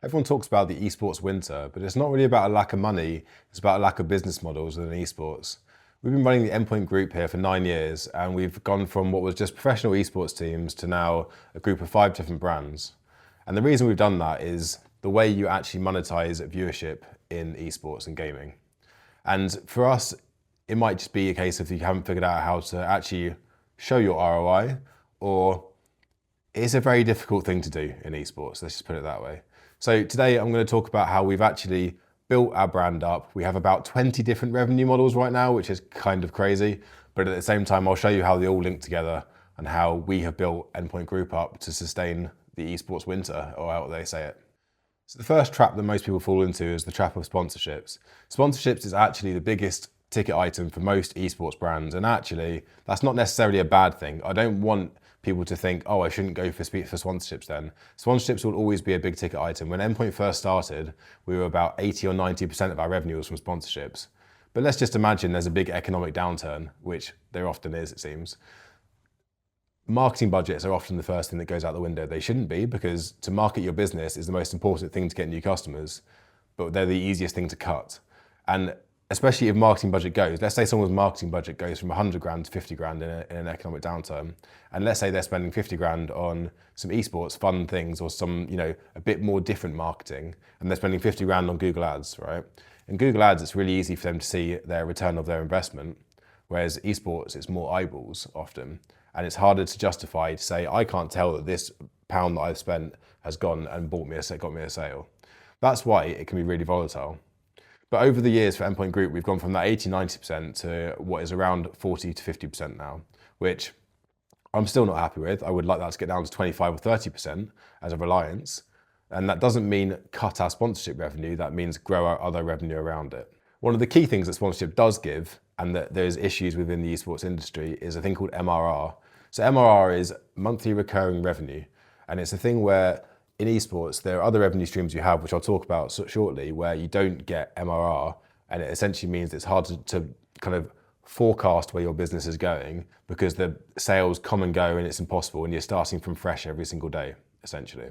Everyone talks about the esports winter, but it's not really about a lack of money, it's about a lack of business models within esports. We've been running the Endpoint group here for 9 years, and we've gone from what was just professional esports teams to now a group of 5 different brands. And the reason we've done that is the way you actually monetize viewership in esports and gaming. And for us, it might just be a case of you haven't figured out how to actually show your ROI, or it's a very difficult thing to do in esports, let's just put it that way. So today I'm going to talk about how we've actually built our brand up. We have about 20 different revenue models right now, which is kind of crazy. But at the same time, I'll show you how they all link together and how we have built Endpoint Group up to sustain the esports winter, or how they say it. So the first trap that most people fall into is the trap of sponsorships. Sponsorships is actually the biggest ticket item for most esports brands. And actually, that's not necessarily a bad thing. I don't want people to think, oh, I shouldn't go for sponsorships then. Sponsorships will always be a big ticket item. When Endpoint first started, we were about 80 or 90% of our revenue was from sponsorships. But let's just imagine there's a big economic downturn, which there often is, it seems. Marketing budgets are often the first thing that goes out the window. They shouldn't be, because to market your business is the most important thing to get new customers, but they're the easiest thing to cut. And especially if marketing budget goes, let's say someone's marketing budget goes from 100 grand to 50 grand in an economic downturn. And let's say they're spending 50 grand on some esports fun things or some, a bit more different marketing, and they're spending 50 grand on Google Ads, right? In Google Ads, it's really easy for them to see their return of their investment. Whereas esports, it's more eyeballs often. And it's harder to justify to say, I can't tell that this pound that I've spent has gone and got me a sale. That's why it can be really volatile. But over the years for Endpoint Group, we've gone from that 80-90% to what is around 40 to 50% now, which I'm still not happy with. I would like that to get down to 25 or 30% as a reliance. And that doesn't mean cut our sponsorship revenue, that means grow our other revenue around it. One of the key things that sponsorship does give, and that there's issues within the esports industry, is a thing called MRR. So MRR is monthly recurring revenue. And it's a thing where in esports, there are other revenue streams you have, which I'll talk about shortly, where you don't get MRR. And it essentially means it's hard to kind of forecast where your business is going, because the sales come and go and it's impossible, and you're starting from fresh every single day, essentially.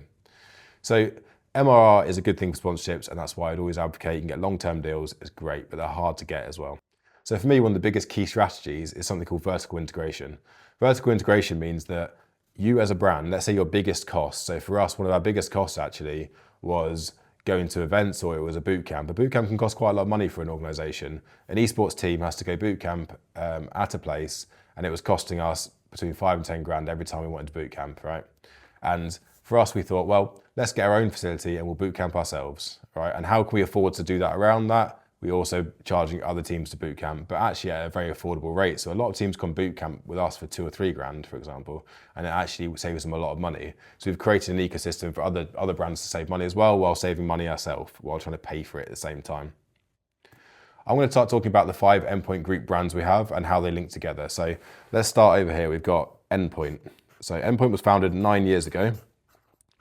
So MRR is a good thing for sponsorships, and that's why I'd always advocate you can get long-term deals. It's great, but they're hard to get as well. So for me, one of the biggest key strategies is something called vertical integration. Vertical integration means that you as a brand, let's say your biggest cost, so for us, one of our biggest costs actually was going to events, or it was a bootcamp. A bootcamp can cost quite a lot of money for an organization. An esports team has to go bootcamp at a place, and it was costing us between 5 and 10 grand every time we went to bootcamp, right? And for us, we thought, well, let's get our own facility and we'll bootcamp ourselves, right? And how can we afford to do that around that? We're also charging other teams to bootcamp, but actually at a very affordable rate. So a lot of teams come bootcamp with us for 2 or 3 grand, for example, and it actually saves them a lot of money. So we've created an ecosystem for other brands to save money as well, while saving money ourselves, while trying to pay for it at the same time. I'm going to start talking about the 5 Endpoint Group brands we have and how they link together. So let's start over here. We've got Endpoint. So Endpoint was founded 9 years ago,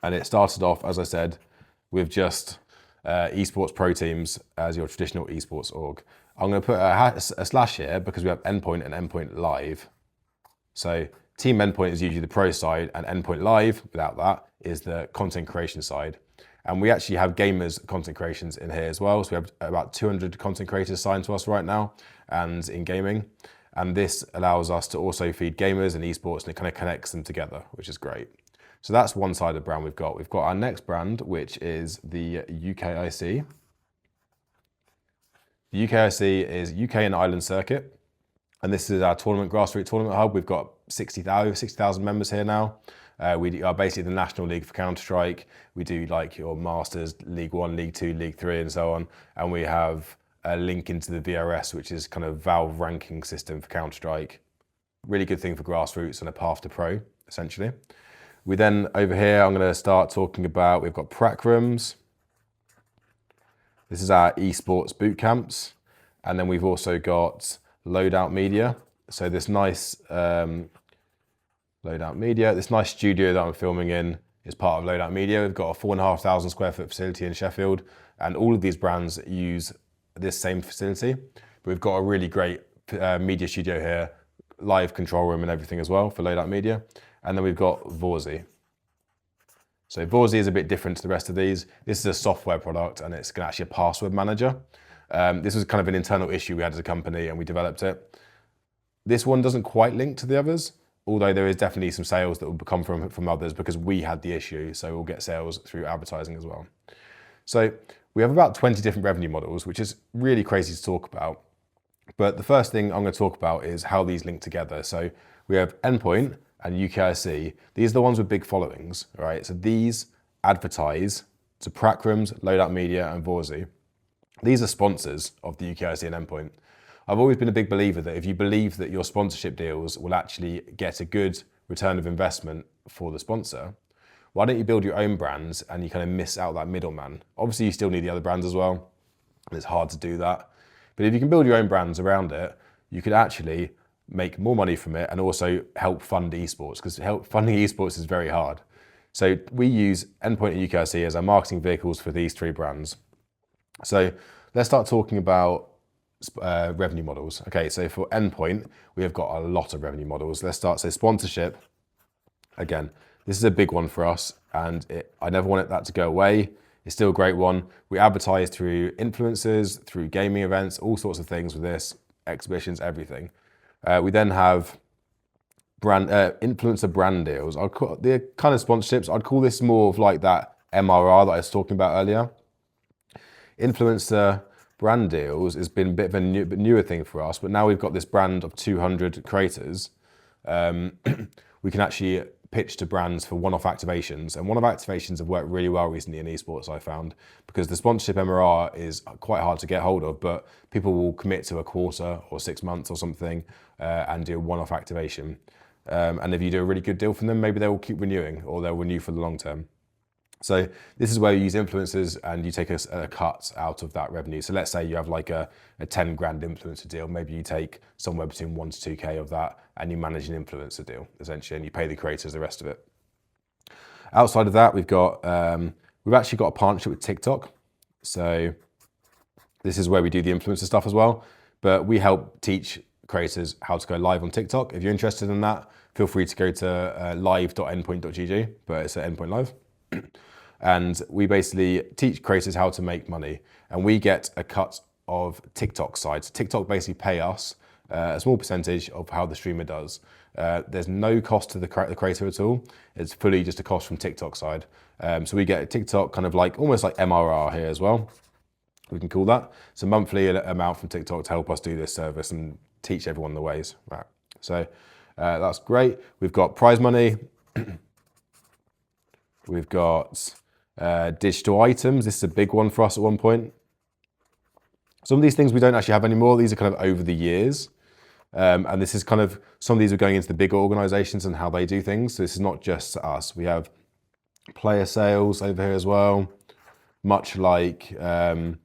and it started off, as I said, with just esports pro teams as your traditional esports org. I'm going to put a slash here because we have Endpoint and Endpoint Live. So Team Endpoint is usually the pro side, and Endpoint Live, without that, is the content creation side. And we actually have gamers content creations in here as well. So we have about 200 content creators signed to us right now, and in gaming. And this allows us to also feed gamers and esports, and it kind of connects them together, which is great. So that's one side of the brand we've got. We've got our next brand, which is the UKIC. The UKIC is UK and Ireland Circuit. And this is our grassroots tournament hub. We've got 60,000 members here now. We are basically the National League for Counter-Strike. We do like your Masters, League 1, League 2, League 3, and so on. And we have a link into the VRS, which is kind of Valve ranking system for Counter-Strike. Really good thing for grassroots and a path to pro, essentially. We then, over here, I'm going to start talking about, we've got Pract rooms. This is our esports bootcamps. And then we've also got Loadout Media. So this nice Loadout Media, this nice studio that I'm filming in is part of Loadout Media. We've got a 4,500 square foot facility in Sheffield, and all of these brands use this same facility. But we've got a really great media studio here, live control room and everything as well for Loadout Media. And then we've got Vory. So Vory is a bit different to the rest of these. This is a software product and it's actually a password manager. This was kind of an internal issue we had as a company and we developed it. This one doesn't quite link to the others, although there is definitely some sales that will come from others because we had the issue. So we'll get sales through advertising as well. So we have about 20 different revenue models, which is really crazy to talk about. But the first thing I'm going to talk about is how these link together. So we have Endpoint and UKIC. These are the ones with big followings, right? So these advertise to Pract rooms, Loadout Media and Vory. These are sponsors of the UKIC and Endpoint. I've always been a big believer that if you believe that your sponsorship deals will actually get a good return of investment for the sponsor, why don't you build your own brands and you kind of miss out that middleman? Obviously you still need the other brands as well, and it's hard to do that. But if you can build your own brands around it, you could actually make more money from it and also help fund esports, because funding esports is very hard. So we use Endpoint and UKIC as our marketing vehicles for these three brands. So let's start talking about revenue models. Okay, so for Endpoint, we have got a lot of revenue models. Let's start, so sponsorship. Again, this is a big one for us and I never wanted that to go away. It's still a great one. We advertise through influencers, through gaming events, all sorts of things with this, exhibitions, everything. We then have influencer brand deals. They're kind of sponsorships. I'd call this more of like that MRR that I was talking about earlier. Influencer brand deals has been a bit of a newer thing for us, but now we've got this brand of 200 creators. We can actually pitch to brands for one-off activations, and one-off activations have worked really well recently in esports, I found, because the sponsorship MRR is quite hard to get hold of, but people will commit to a quarter or 6 months or something and do a one-off activation. And if you do a really good deal for them, maybe they will keep renewing or they'll renew for the long term. So this is where you use influencers and you take a cut out of that revenue. So let's say you have like a 10 grand influencer deal. Maybe you take somewhere between 1 to 2K of that and you manage an influencer deal essentially, and you pay the creators the rest of it. Outside of that, we've actually got a partnership with TikTok. So this is where we do the influencer stuff as well, but we help teach creators how to go live on TikTok. If you're interested in that, feel free to go to live.endpoint.gg, but it's at Endpoint Live. And we basically teach creators how to make money, and we get a cut of TikTok side. So TikTok basically pay us a small percentage of how the streamer does. There's no cost to the creator at all. It's fully just a cost from TikTok side. So we get a TikTok kind of like almost like MRR here as well. We can call that. It's a monthly amount from TikTok to help us do this service and teach everyone the ways. Right. So that's great. We've got prize money. We've got digital items. This is a big one for us at one point. Some of these things we don't actually have anymore. These are kind of over the years. And this is kind of, some of these are going into the bigger organizations and how they do things. So this is not just us. We have player sales over here as well. Much like player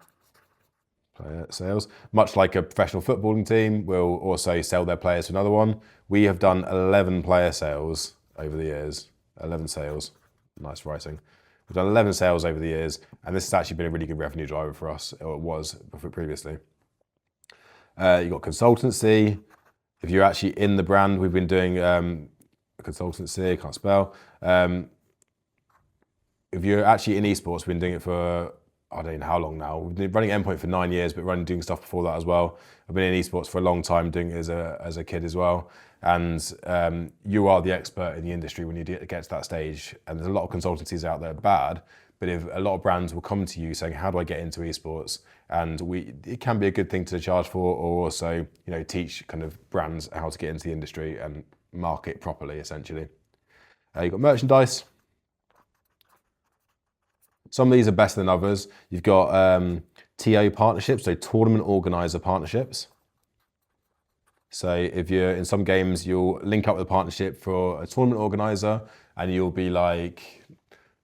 sales, much like a professional footballing team will also sell their players to another one. We have done 11 player sales over the years. 11 sales. Nice writing. We've done 11 sales over the years, and this has actually been a really good revenue driver for us, or it was previously. You've got consultancy. If you're actually in the brand, we've been doing consultancy, I can't spell. If you're actually in esports, we've been doing it for, I don't know how long now. We've been running Endpoint for 9 years, but doing stuff before that as well. I've been in esports for a long time, doing it as a kid as well. And you are the expert in the industry when you get to that stage. And there's a lot of consultancies out there bad, but if a lot of brands will come to you saying, how do I get into esports? And it can be a good thing to charge for, or also, teach kind of brands how to get into the industry and market properly, essentially. You've got merchandise. Some of these are better than others. You've got TO partnerships, so tournament organizer partnerships. So if you're in some games, you'll link up with a partnership for a tournament organizer and you'll be like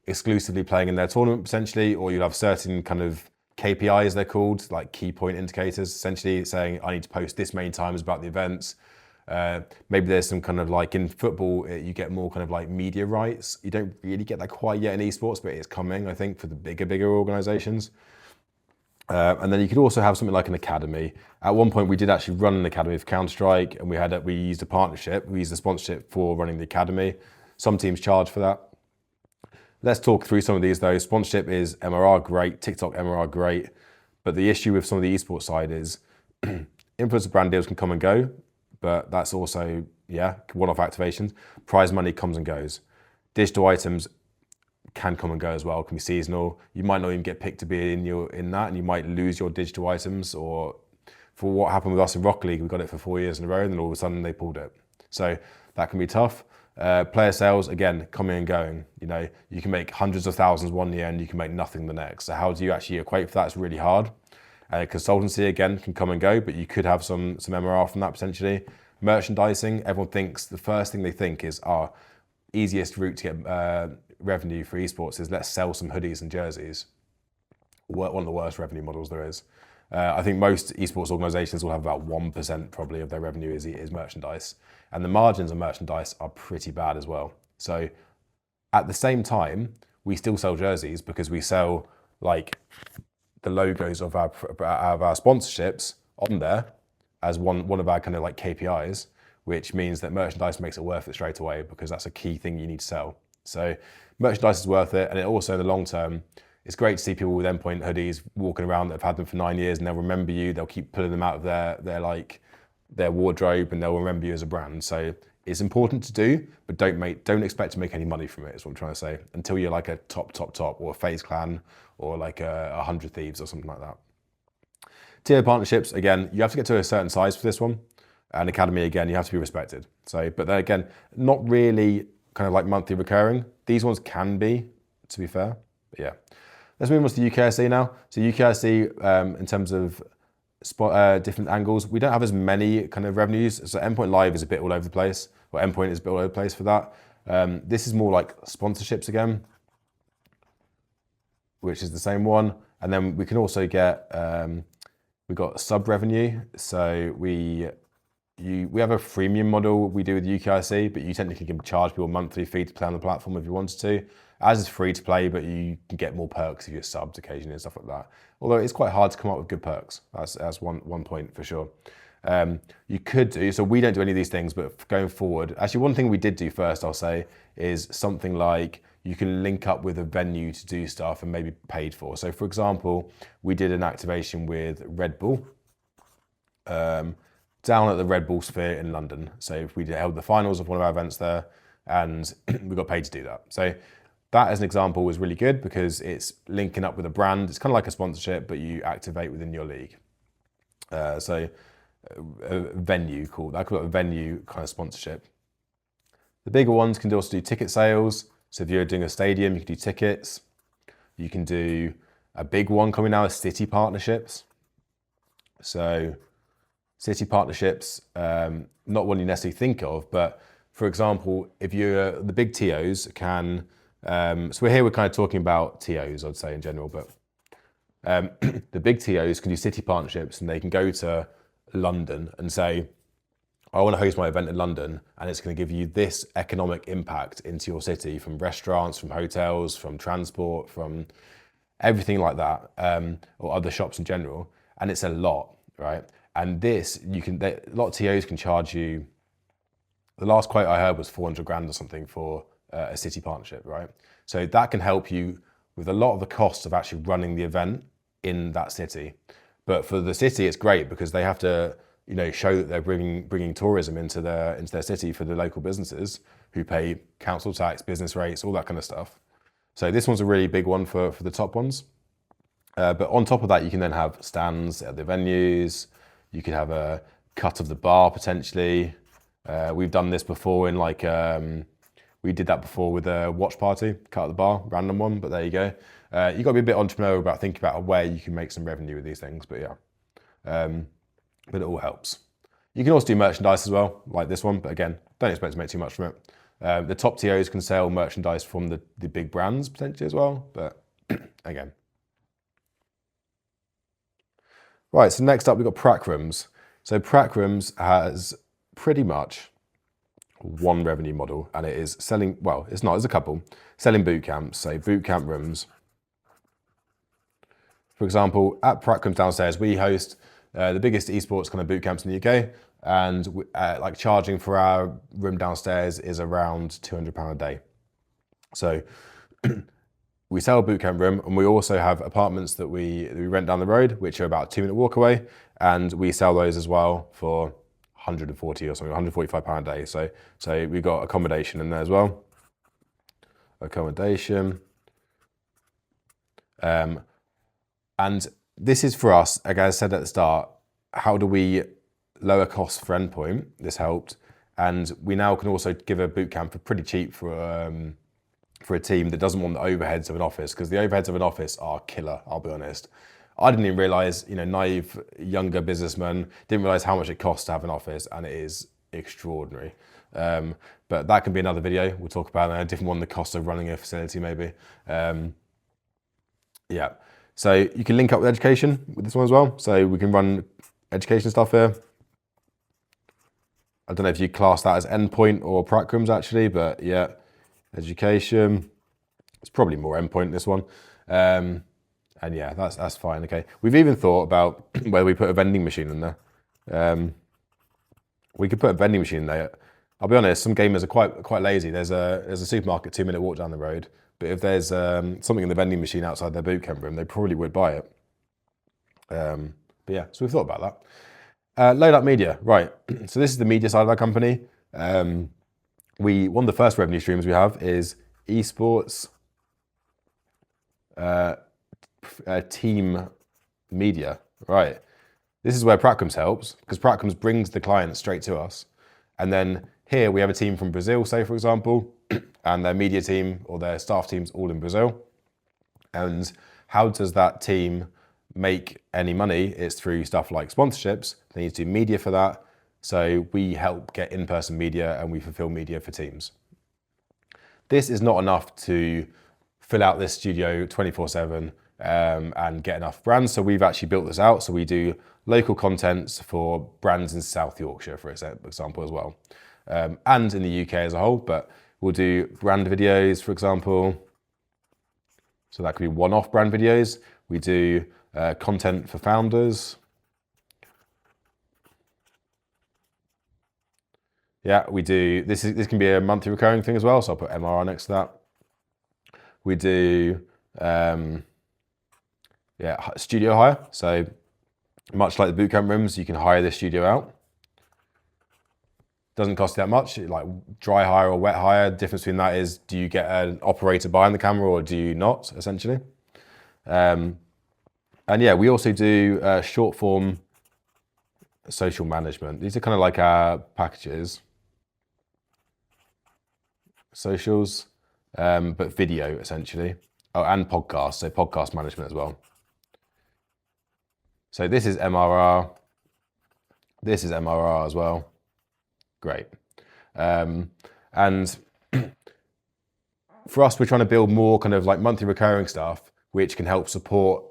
exclusively playing in their tournament potentially, or you'll have certain kind of KPIs, they're called, like key point indicators, essentially saying I need to post this many times about the events. Maybe there's some kind of like in football, you get more kind of like media rights. You don't really get that quite yet in esports, but it's coming, I think, for the bigger organizations. And then you could also have something like an academy. At one point, we did actually run an academy for Counter-Strike, and we used a partnership. We used a sponsorship for running the academy. Some teams charge for that. Let's talk through some of these though. Sponsorship is MRR, great. TikTok MRR, great. But the issue with some of the esports side is influencer brand deals can come and go, but that's also, one-off activations. Prize money comes and goes. Digital items can come and go as well, can be seasonal. You might not even get picked to be in that, and you might lose your digital items. Or for what happened with us in Rocket League, we got it for 4 years in a row, and then all of a sudden they pulled it. So that can be tough. Player sales, again, coming and going. You can make hundreds of thousands one year and you can make nothing the next. So how do you actually equate for that? It's really hard. Consultancy, again, can come and go, but you could have some MRR from that potentially. Merchandising, everyone thinks, the first thing they think is our easiest route to get revenue for esports is let's sell some hoodies and jerseys. One of the worst revenue models there is. I think most esports organizations will have about 1% probably of their revenue is merchandise. And the margins on merchandise are pretty bad as well. So at the same time, we still sell jerseys because we sell like the logos of our sponsorships on there as one of our kind of like KPIs, which means that merchandise makes it worth it straight away because that's a key thing you need to sell. So merchandise is worth it. And it also in the long term, it's great to see people with Endpoint hoodies walking around that have had them for 9 years and they'll remember you. They'll keep pulling them out of their wardrobe and they'll remember you as a brand. So it's important to do, but don't expect to make any money from it, is what I'm trying to say, until you're like a top, or a FaZe Clan or like 100 Thieves or something like that. Tier partnerships, again, you have to get to a certain size for this one. And Academy, again, you have to be respected. So, but then again, not really kind of like monthly recurring. These ones can be, to be fair, but yeah. Let's move on to UKIC now. So UKIC, in terms of different angles, we don't have as many kind of revenues. So Endpoint Live is a bit all over the place, or Endpoint is a bit all over the place for that. This is more like sponsorships again, which is the same one. And then we can also get, we've got sub revenue. So we have a freemium model we do with UKIC, but you technically can charge people a monthly fee to play on the platform if you wanted to. As is free to play, but you can get more perks if you're subbed occasionally and stuff like that. Although it's quite hard to come up with good perks. That's one point for sure. You could do, so we don't do any of these things, but going forward, actually one thing we did do first, I'll say, is something like you can link up with a venue to do stuff and maybe paid for. So for example, we did an activation with Red Bull, down at the Red Bull Sphere in London. So we held the finals of one of our events there and we got paid to do that. So that as an example was really good because it's linking up with a brand. It's kind of like a sponsorship, but you activate within your league. So a venue called, I call it a venue kind of sponsorship. The bigger ones can also do ticket sales. So if you're doing a stadium, you can do tickets. You can do a big one coming now is city partnerships. So city partnerships, not one you necessarily think of, but for example, if you're the big TOs can, so we're kind of talking about TOs, I'd say in general, but the big TOs can do city partnerships and they can go to London and say, I want to host my event in London and it's going to give you this economic impact into your city from restaurants, from hotels, from transport, from everything like that, or other shops in general. And it's a lot, right? And this, a lot of TOs can charge you, the last quote I heard was 400 grand or something for a city partnership, right? So that can help you with a lot of the costs of actually running the event in that city. But for the city, it's great because they have to, show that they're bringing tourism into their city for the local businesses who pay council tax, business rates, all that kind of stuff. So this one's a really big one for the top ones. But on top of that, you can then have stands at the venues. You could have a cut of the bar potentially. We've done this before in we did that before with a watch party, cut at the bar, random one, but there you go. You've got to be a bit entrepreneurial about thinking about where you can make some revenue with these things, but yeah. But it all helps. You can also do merchandise as well, like this one, but again, don't expect to make too much from it. The top TOs can sell merchandise from the big brands potentially as well, but again. Right, so next up we've got Pract Rooms. So Pract Rooms has pretty much one revenue model and it is selling, well, it's not, there's a couple, selling boot camps, so boot camp rooms. For example, at Pract Rooms downstairs, we host the biggest esports kind of boot camps in the UK, and like charging for our room downstairs is around £200 a day. So we sell a bootcamp room, and we also have apartments that we rent down the road, which are about a 2-minute walk away, and we sell those as well for 140 or something, £145 a day. So we've got accommodation in there as well. Accommodation. And this is for us, like I said at the start, how do we lower costs for Endpoint? This helped. And we now can also give a bootcamp for pretty cheap for a team that doesn't want the overheads of an office, because the overheads of an office are killer, I'll be honest. I didn't even realise, naive younger businessman, didn't realise how much it costs to have an office, and it is extraordinary. But that can be another video. We'll talk about a different one, the cost of running a facility maybe. Yeah, so you can link up with education with this one as well. So we can run education stuff here. I don't know if you class that as Endpoint or Pract rooms actually, but yeah, education. It's probably more Endpoint, this one. And yeah, that's fine, okay. We've even thought about whether we put a vending machine in there. We could put a vending machine there. I'll be honest, some gamers are quite lazy. There's a supermarket 2-minute walk down the road, but if there's something in the vending machine outside their bootcamp room, they probably would buy it. But yeah, so we've thought about that. Loadout Media, right. So this is the media side of our company. One of the first revenue streams we have is esports team media, right. This is where Pract helps, because Pract brings the client straight to us. And then here we have a team from Brazil, say for example, and their media team or their staff team's all in Brazil. And how does that team make any money? It's through stuff like sponsorships. They need to do media for that. So we help get in-person media and we fulfill media for teams. This is not enough to fill out this studio 24/7 and get enough brands. So we've actually built this out. So we do local contents for brands in South Yorkshire, for example, as well. And in the UK as a whole, but we'll do brand videos, for example. So that could be one-off brand videos. We do content for founders. Yeah, we do, this can be a monthly recurring thing as well, so I'll put MRR next to that. We do studio hire. So much like the bootcamp rooms, you can hire this studio out. Doesn't cost you that much, like dry hire or wet hire. The difference between that is, do you get an operator behind the camera or do you not, essentially? And yeah, we also do short form social management. These are kind of like our packages. Socials, but video essentially. Oh, and podcasts, so podcast management as well. So this is MRR. This is MRR as well. Great. And for us, we're trying to build more kind of like monthly recurring stuff, which can help support,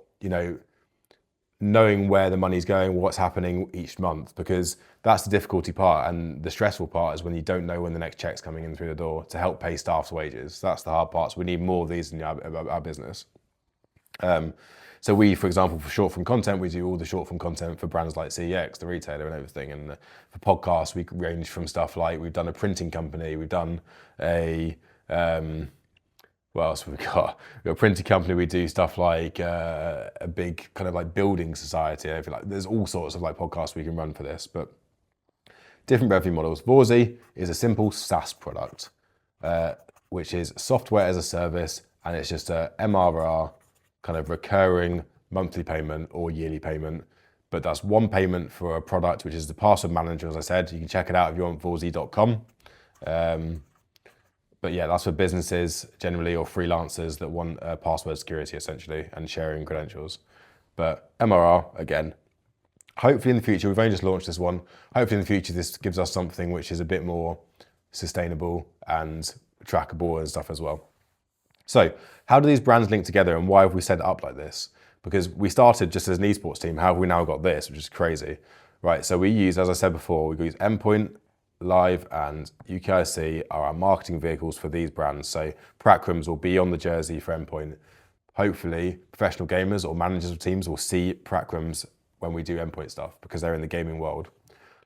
knowing where the money's going, what's happening each month, because that's the difficulty part. And the stressful part is when you don't know when the next check's coming in through the door to help pay staff's wages. That's the hard part. So we need more of these in our business. So we, for example, for short form content, we do all the short form content for brands like CEX, the retailer and everything. And for podcasts, we range from stuff like, we've done a printing company, we've done what else have we got? We've got a printing company, we do stuff like a big kind of like building society. I feel like there's all sorts of like podcasts we can run for this, but different revenue models. Vory is a simple SaaS product, which is software as a service, and it's just a MRR, kind of recurring monthly payment or yearly payment. But that's one payment for a product, which is the password manager, as I said. You can check it out if you're on vorzy.com. But yeah, that's for businesses generally or freelancers that want password security essentially and sharing credentials. But MRR, again, hopefully in the future, we've only just launched this one. Hopefully in the future, this gives us something which is a bit more sustainable and trackable and stuff as well. So how do these brands link together and why have we set it up like this? Because we started just as an esports team. How have we now got this, which is crazy, right? So we use, as I said before, we use Endpoint, Live and UKIC are our marketing vehicles for these brands. So Pract will be on the jersey for Endpoint. Hopefully professional gamers or managers of teams will see Pract when we do Endpoint stuff because they're in the gaming world.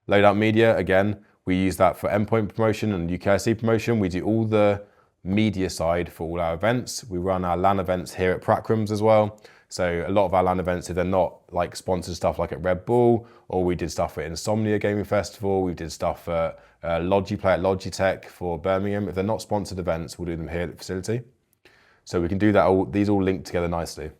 Loadout Media, again, we use that for Endpoint promotion and UKIC promotion. We do all the media side for all our events. We run our LAN events here at Pract rooms as well. So a lot of our LAN events, if they're not like sponsored stuff like at Red Bull, or we did stuff at Insomnia Gaming Festival, we did stuff at Logiplay at Logitech for Birmingham. If they're not sponsored events, we'll do them here at the facility. So we can do that, these all link together nicely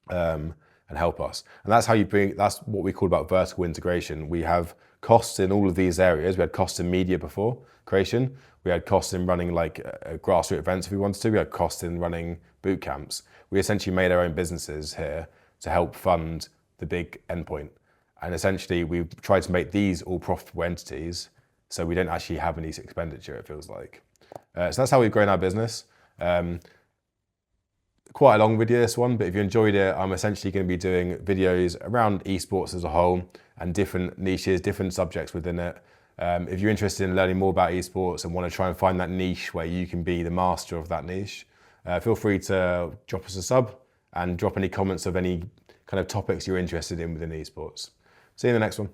and help us. And that's how that's what we call about vertical integration. We have costs in all of these areas. We had costs in media before creation. We had costs in running like grassroots events if we wanted to. We had costs in running boot camps. We essentially made our own businesses here to help fund the big Endpoint. And essentially we've tried to make these all profitable entities so we don't actually have any expenditure, it feels like. So that's how we've grown our business. Quite a long video, this one, but if you enjoyed it, I'm essentially going to be doing videos around esports as a whole and different niches, different subjects within it. If you're interested in learning more about esports and want to try and find that niche where you can be the master of that niche, feel free to drop us a sub and drop any comments of any kind of topics you're interested in within esports. See you in the next one.